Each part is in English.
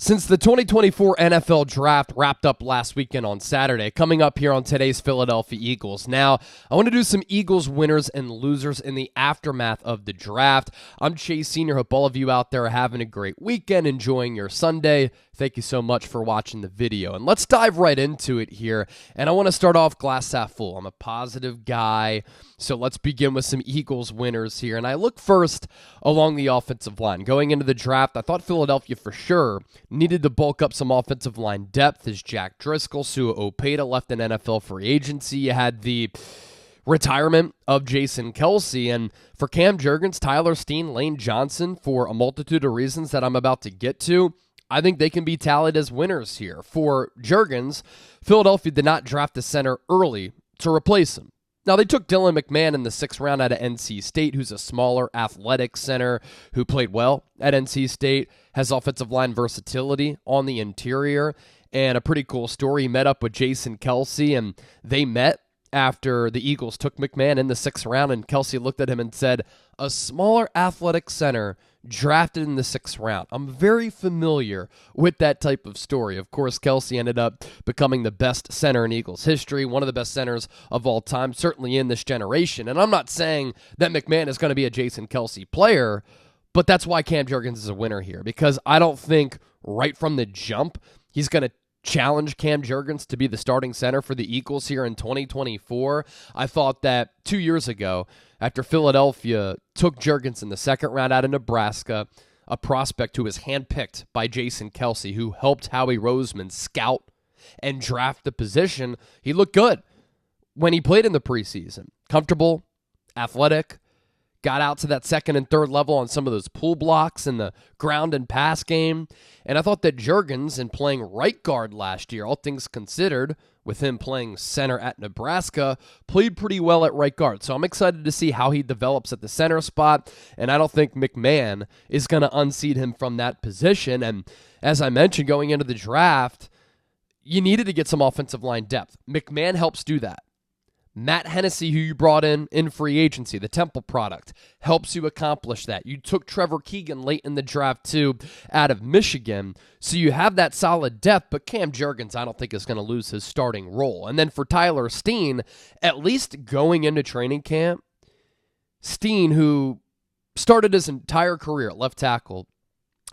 Since the 2024 NFL Draft wrapped up last weekend on Saturday, coming up here on today's Philadelphia Eagles. Now, I want to do some Eagles winners and losers in the aftermath of the draft. I'm Chase Senior. Hope all of you out there are having a great weekend, enjoying your Sunday. Thank you so much for watching the video. And let's dive right into it here. And I want to start off glass half full. I'm a positive guy, so let's begin with some Eagles winners here. And I look first along the offensive line. Going into the draft, I thought Philadelphia for sure needed to bulk up some offensive line depth as Jack Driscoll, Sua Opeta left an NFL free agency. You had the retirement of Jason Kelce, and for Cam Jurgens, Tyler Steen, Lane Johnson, for a multitude of reasons that I'm about to get to, I think they can be tallied as winners here. For Jurgens, Philadelphia did not draft a center early to replace him. Now, they took Dylan McMahon in the 6th round out of NC State, who's a smaller, athletic center who played well at NC State, has offensive line versatility on the interior, and a pretty cool story. He met up with Jason Kelce, and they met after the Eagles took McMahon in the 6th round, and Kelce looked at him and said, "A smaller, athletic center drafted in the 6th round." I'm very familiar with that type of story. Of course, Kelce ended up becoming the best center in Eagles history, one of the best centers of all time, certainly in this generation. And I'm not saying that McMahon is going to be a Jason Kelce player, but that's why Cam Jurgens is a winner here, because I don't think right from the jump he's going to challenge Cam Jurgens to be the starting center for the Eagles here in 2024. I thought that 2 years ago, after Philadelphia took Jurgens in the 2nd round out of Nebraska, a prospect who was handpicked by Jason Kelce, who helped Howie Roseman scout and draft the position, he looked good when he played in the preseason. Comfortable, athletic, got out to that 2nd and 3rd level on some of those pull blocks in the ground and pass game. And I thought that Jurgens, in playing right guard last year, all things considered, with him playing center at Nebraska, played pretty well at right guard. So I'm excited to see how he develops at the center spot, and I don't think McMahon is going to unseat him from that position. And as I mentioned, going into the draft, you needed to get some offensive line depth. McMahon helps do that. Matt Hennessy, who you brought in free agency, the Temple product, helps you accomplish that. You took Trevor Keegan late in the draft, too, out of Michigan. So you have that solid depth, but Cam Jurgens, I don't think, is going to lose his starting role. And then for Tyler Steen, at least going into training camp, Steen, who started his entire career at left tackle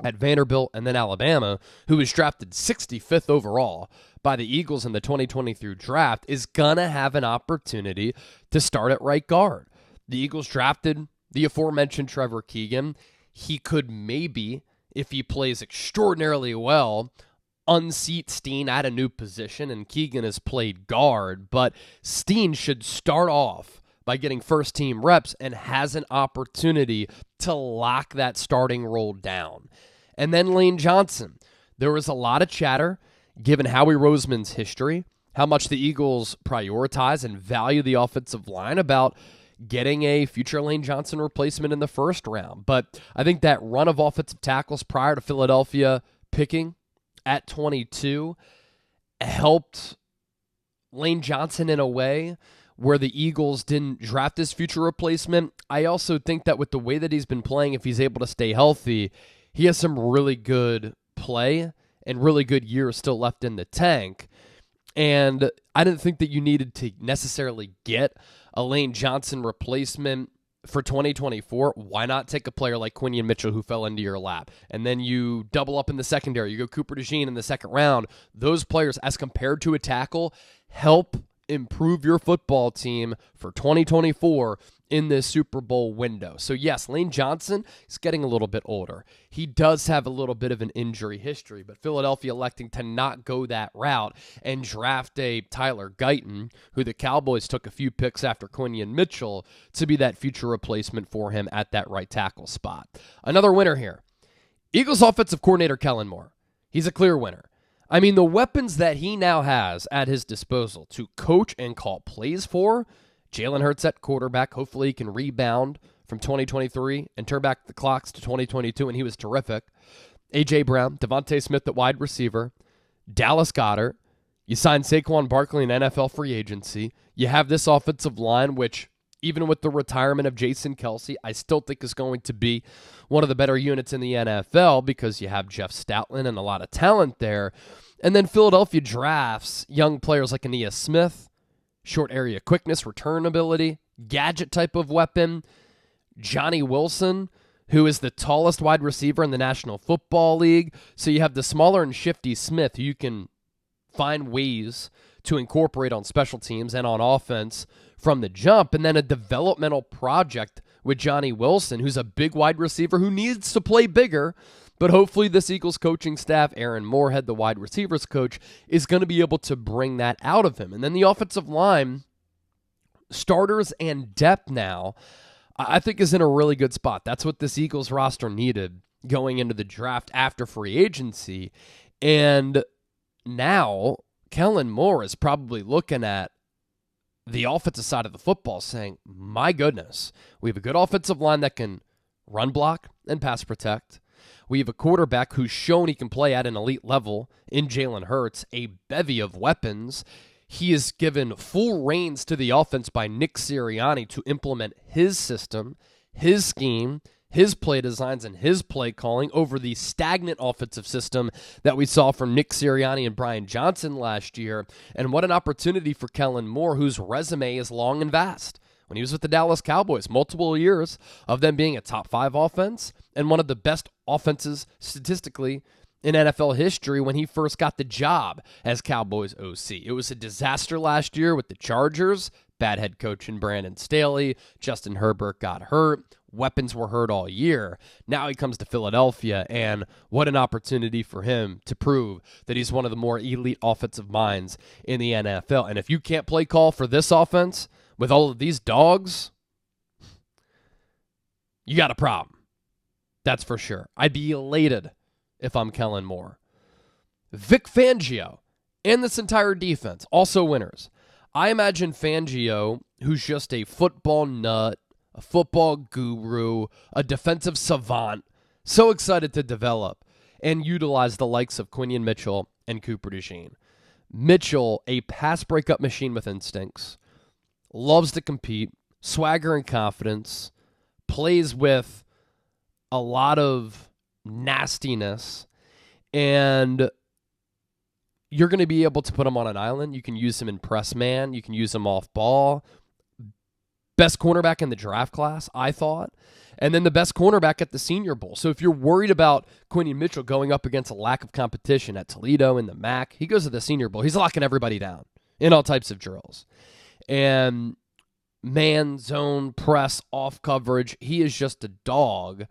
at Vanderbilt and then Alabama, who was drafted 65th overall by the Eagles in the 2023 draft, is going to have an opportunity to start at right guard. The Eagles drafted the aforementioned Trevor Keegan. He could maybe, if he plays extraordinarily well, unseat Steen at a new position, and Keegan has played guard, but Steen should start off by getting first-team reps and has an opportunity to lock that starting role down. And then Lane Johnson. There was a lot of chatter, given Howie Roseman's history, how much the Eagles prioritize and value the offensive line, about getting a future Lane Johnson replacement in the 1st round. But I think that run of offensive tackles prior to Philadelphia picking at 22 helped Lane Johnson in a way where the Eagles didn't draft his future replacement. I also think that with the way that he's been playing, if he's able to stay healthy, he has some really good play and really good years still left in the tank. And I didn't think that you needed to necessarily get a Lane Johnson replacement for 2024. Why not take a player like Quinion Mitchell, who fell into your lap, and then you double up in the secondary. You go Cooper DeJean in the 2nd round. Those players, as compared to a tackle, help improve your football team for 2024 in this Super Bowl window. So yes, Lane Johnson is getting a little bit older. He does have a little bit of an injury history, but Philadelphia electing to not go that route and draft a Tyler Guyton, who the Cowboys took a few picks after Quinion Mitchell, to be that future replacement for him at that right tackle spot. Another winner here, Eagles offensive coordinator Kellen Moore. He's a clear winner. I mean, the weapons that he now has at his disposal to coach and call plays for, Jalen Hurts at quarterback. Hopefully he can rebound from 2023 and turn back the clocks to 2022, and he was terrific. A.J. Brown, Devontae Smith at wide receiver, Dallas Goedert. You signed Saquon Barkley in NFL free agency. You have this offensive line, which even with the retirement of Jason Kelce, I still think is going to be one of the better units in the NFL because you have Jeff Stoutland and a lot of talent there. And then Philadelphia drafts young players like Aeneas Smith, short area quickness, return ability, gadget type of weapon. Johnny Wilson, who is the tallest wide receiver in the National Football League. So you have the smaller and shifty Smith, who you can find ways to incorporate on special teams and on offense from the jump. And then a developmental project with Johnny Wilson, who's a big wide receiver who needs to play bigger. But hopefully this Eagles coaching staff, Aaron Moorhead, the wide receivers coach, is going to be able to bring that out of him. And then the offensive line, starters and depth now, I think is in a really good spot. That's what this Eagles roster needed going into the draft after free agency. And now Kellen Moore is probably looking at the offensive side of the football saying, my goodness, we have a good offensive line that can run block and pass protect. We have a quarterback who's shown he can play at an elite level in Jalen Hurts, a bevy of weapons. He is given full reins to the offense by Nick Sirianni to implement his system, his scheme, his play designs, and his play calling over the stagnant offensive system that we saw from Nick Sirianni and Brian Johnson last year. And what an opportunity for Kellen Moore, whose resume is long and vast. When he was with the Dallas Cowboys, multiple years of them being a top 5 offense and one of the best offenses statistically in NFL history when he first got the job as Cowboys OC. It was a disaster last year with the Chargers, bad head coach in Brandon Staley, Justin Herbert got hurt, weapons were hurt all year. Now he comes to Philadelphia, and what an opportunity for him to prove that he's one of the more elite offensive minds in the NFL. And if you can't play call for this offense with all of these dogs, you got a problem. That's for sure. I'd be elated if I'm Kellen Moore. Vic Fangio and this entire defense, also winners. I imagine Fangio, who's just a football nut, a football guru, a defensive savant, so excited to develop and utilize the likes of Quinion Mitchell and Cooper DeJean. Mitchell, a pass breakup machine with instincts, loves to compete, swagger and confidence, plays with a lot of nastiness, and you're going to be able to put him on an island. You can use him in press man. You can use him off ball. Best cornerback in the draft class, I thought. And then the best cornerback at the Senior Bowl. So if you're worried about Quinion Mitchell going up against a lack of competition at Toledo in the MAC, he goes to the Senior Bowl. He's locking everybody down in all types of drills. And man, zone, press, off coverage, he is just a dog.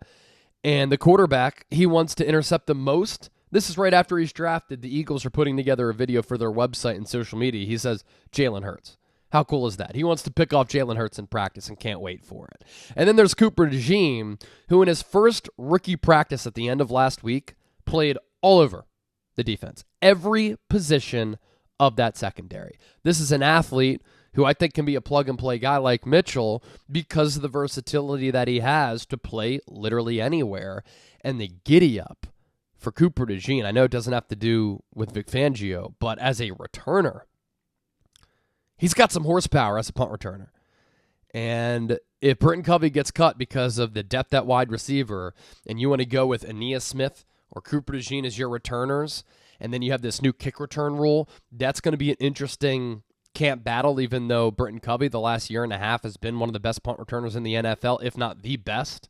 And the quarterback he wants to intercept the most, this is right after he's drafted. The Eagles are putting together a video for their website and social media. He says, Jalen Hurts. How cool is that? He wants to pick off Jalen Hurts in practice and can't wait for it. And then there's Cooper DeJean, who in his first rookie practice at the end of last week played all over the defense. Every position of that secondary. This is an athlete who I think can be a plug-and-play guy like Mitchell because of the versatility that he has to play literally anywhere. And the giddy-up for Cooper DeJean, I know it doesn't have to do with Vic Fangio, but as a returner, he's got some horsepower as a punt returner. And if Britton Covey gets cut because of the depth at wide receiver, and you want to go with Aeneas Smith or Cooper DeJean as your returners, and then you have this new kick return rule, that's going to be an interesting camp battle, even though Britton Covey the last year and a half has been one of the best punt returners in the NFL, if not the best.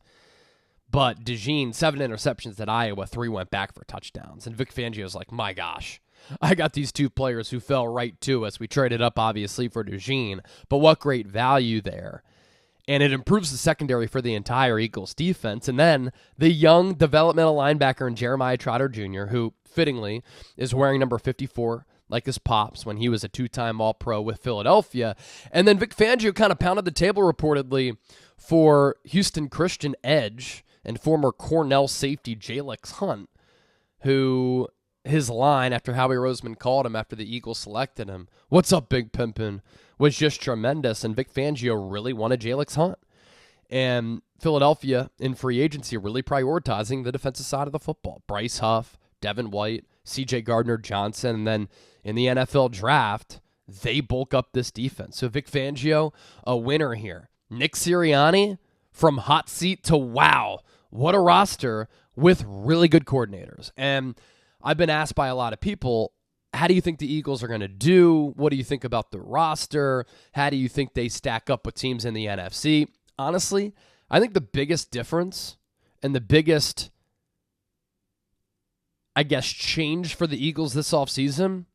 But DeJean, 7 interceptions at Iowa, 3 went back for touchdowns. And Vic Fangio's like, my gosh, I got these 2 players who fell right to us. We traded up, obviously, for DeJean, but what great value there. And it improves the secondary for the entire Eagles defense. And then the young developmental linebacker in Jeremiah Trotter Jr., who, fittingly, is wearing number 54, like his pops when he was a 2-time All-Pro with Philadelphia. And then Vic Fangio kind of pounded the table reportedly for Houston Christian edge and former Cornell safety Jalix Hunt, who his line after Howie Roseman called him after the Eagles selected him, "What's up, Big Pimpin'?" was just tremendous. And Vic Fangio really wanted Jalix Hunt. And Philadelphia in free agency really prioritizing the defensive side of the football. Bryce Huff, Devin White, C.J. Gardner-Johnson, and then in the NFL draft, they bulk up this defense. So Vic Fangio, a winner here. Nick Sirianni, from hot seat to wow, what a roster with really good coordinators. And I've been asked by a lot of people, how do you think the Eagles are going to do? What do you think about the roster? How do you think they stack up with teams in the NFC? Honestly, I think the biggest difference and the biggest, I guess, change for the Eagles this offseason,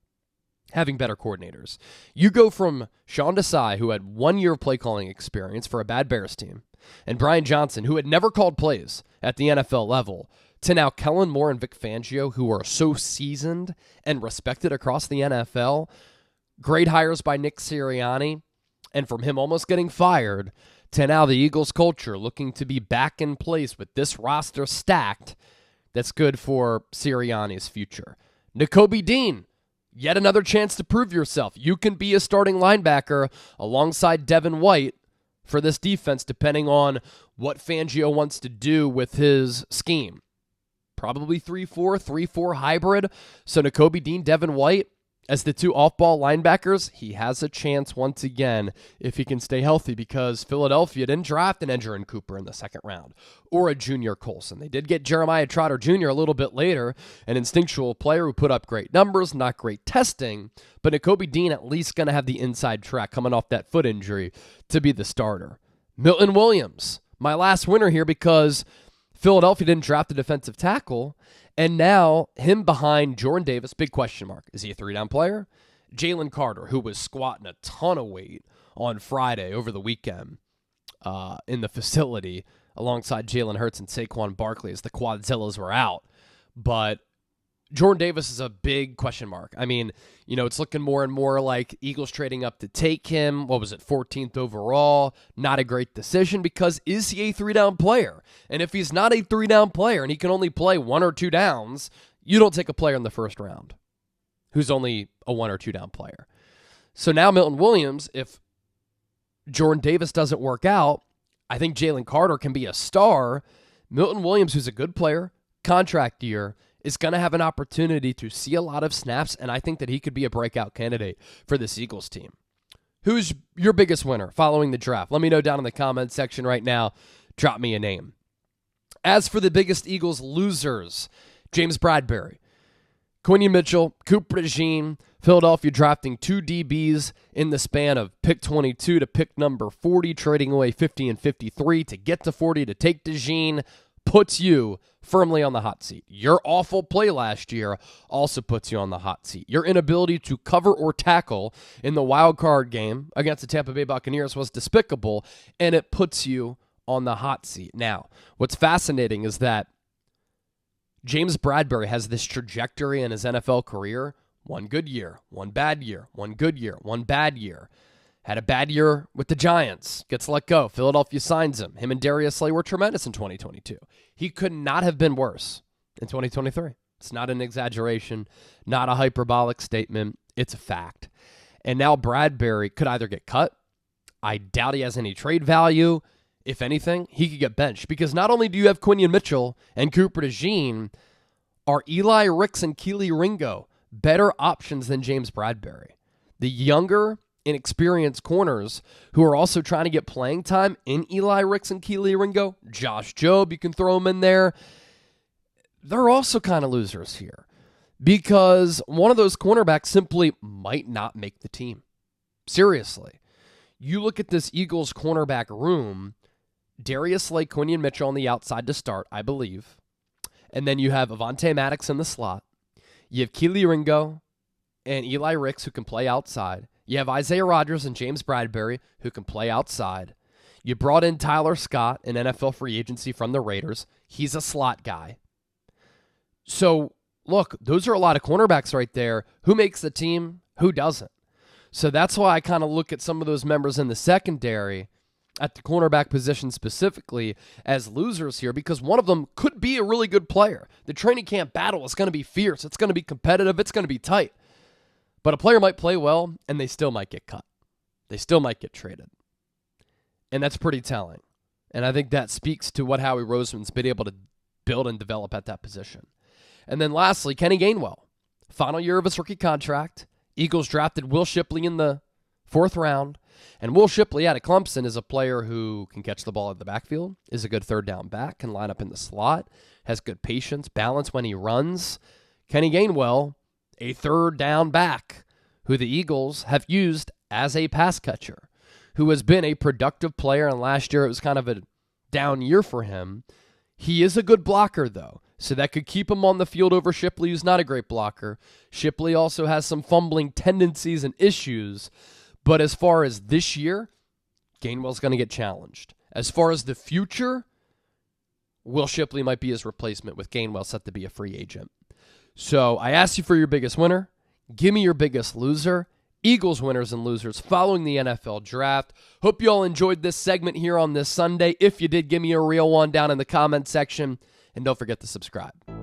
having better coordinators. You go from Sean Desai, who had 1 year of play calling experience for a bad Bears team, and Brian Johnson, who had never called plays at the NFL level, to now Kellen Moore and Vic Fangio, who are so seasoned and respected across the NFL. Great hires by Nick Sirianni, and from him almost getting fired, to now the Eagles culture looking to be back in place with this roster stacked. That's good for Sirianni's future. Nakobe Dean, yet another chance to prove yourself. You can be a starting linebacker alongside Devin White for this defense, depending on what Fangio wants to do with his scheme. Probably 3-4, 3-4 hybrid. So Nakobe Dean, Devin White, as the two off-ball linebackers, he has a chance once again if he can stay healthy, because Philadelphia didn't draft an Edgerrin Cooper in the second round or a Junior Colson. They did get Jeremiah Trotter Jr. a little bit later, an instinctual player who put up great numbers, not great testing, but Nakobe Dean at least going to have the inside track coming off that foot injury to be the starter. Milton Williams, my last winner here, because Philadelphia didn't draft a defensive tackle, and now him behind Jordan Davis, big question mark. Is he a three-down player? Jalen Carter, who was squatting a ton of weight on Friday over the weekend in the facility alongside Jalen Hurts and Saquon Barkley as the Quadzillas were out. But Jordan Davis is a big question mark. I mean, you know, it's looking more and more like Eagles trading up to take him. What was it, 14th overall? Not a great decision, because is he a three-down player? And if he's not a three-down player and he can only play 1 or 2 downs, you don't take a player in the first round who's only a 1 or 2 down player. So now Milton Williams, if Jordan Davis doesn't work out, I think Jalen Carter can be a star. Milton Williams, who's a good player, contract year, is going to have an opportunity to see a lot of snaps, and I think that he could be a breakout candidate for this Eagles team. Who's your biggest winner following the draft? Let me know down in the comments section right now. Drop me a name. As for the biggest Eagles losers, James Bradberry, Quinion Mitchell, Cooper DeJean, Philadelphia drafting 2 DBs in the span of pick 22 to pick number 40, trading away 50 and 53 to get to 40 to take DeJean, puts you firmly on the hot seat. Your awful play last year also puts you on the hot seat. Your inability to cover or tackle in the wild card game against the Tampa Bay Buccaneers was despicable, and it puts you on the hot seat. Now, what's fascinating is that James Bradberry has this trajectory in his NFL career. 1 good year, 1 bad year, 1 good year, 1 bad year. Had a bad year with the Giants, gets let go. Philadelphia signs him. Him and Darius Slay were tremendous in 2022. He could not have been worse in 2023. It's not an exaggeration, not a hyperbolic statement. It's a fact. And now Bradberry could either get cut. I doubt he has any trade value. If anything, he could get benched, because not only do you have Quinion Mitchell and Cooper DeJean, are Eli Ricks and Kelee Ringo better options than James Bradberry? The younger, inexperienced corners who are also trying to get playing time in Eli Ricks and Kelee Ringo, Josh Jobe, you can throw him in there. They're also kind of losers here, because one of those cornerbacks simply might not make the team. Seriously. You look at this Eagles cornerback room, Darius Slay, Quinion Mitchell on the outside to start, I believe. And then you have Avonte Maddox in the slot. You have Kelee Ringo and Eli Ricks, who can play outside. You have Isaiah Rodgers and James Bradberry, who can play outside. You brought in Tyler Scott, an NFL free agency from the Raiders. He's a slot guy. So, look, those are a lot of cornerbacks right there. Who makes the team? Who doesn't? So that's why I kind of look at some of those members in the secondary at the cornerback position specifically as losers here, because one of them could be a really good player. The training camp battle is going to be fierce. It's going to be competitive. It's going to be tight. But a player might play well, and they still might get cut. They still might get traded. And that's pretty telling. And I think that speaks to what Howie Roseman's been able to build and develop at that position. And then lastly, Kenny Gainwell. Final year of his rookie contract. Eagles drafted Will Shipley in the 4th round. And Will Shipley out of Clemson is a player who can catch the ball at the backfield, is a good third down back, can line up in the slot, has good patience, balance when he runs. Kenny Gainwell, a third down back, who the Eagles have used as a pass catcher, who has been a productive player, and last year it was kind of a down year for him. He is a good blocker, though, so that could keep him on the field over Shipley, who's not a great blocker. Shipley also has some fumbling tendencies and issues, but as far as this year, Gainwell's going to get challenged. As far as the future, Will Shipley might be his replacement with Gainwell set to be a free agent. So I asked you for your biggest winner. Give me your biggest loser. Eagles winners and losers following the NFL draft. Hope you all enjoyed this segment here on this Sunday. If you did, give me a real one down in the comment section. And don't forget to subscribe.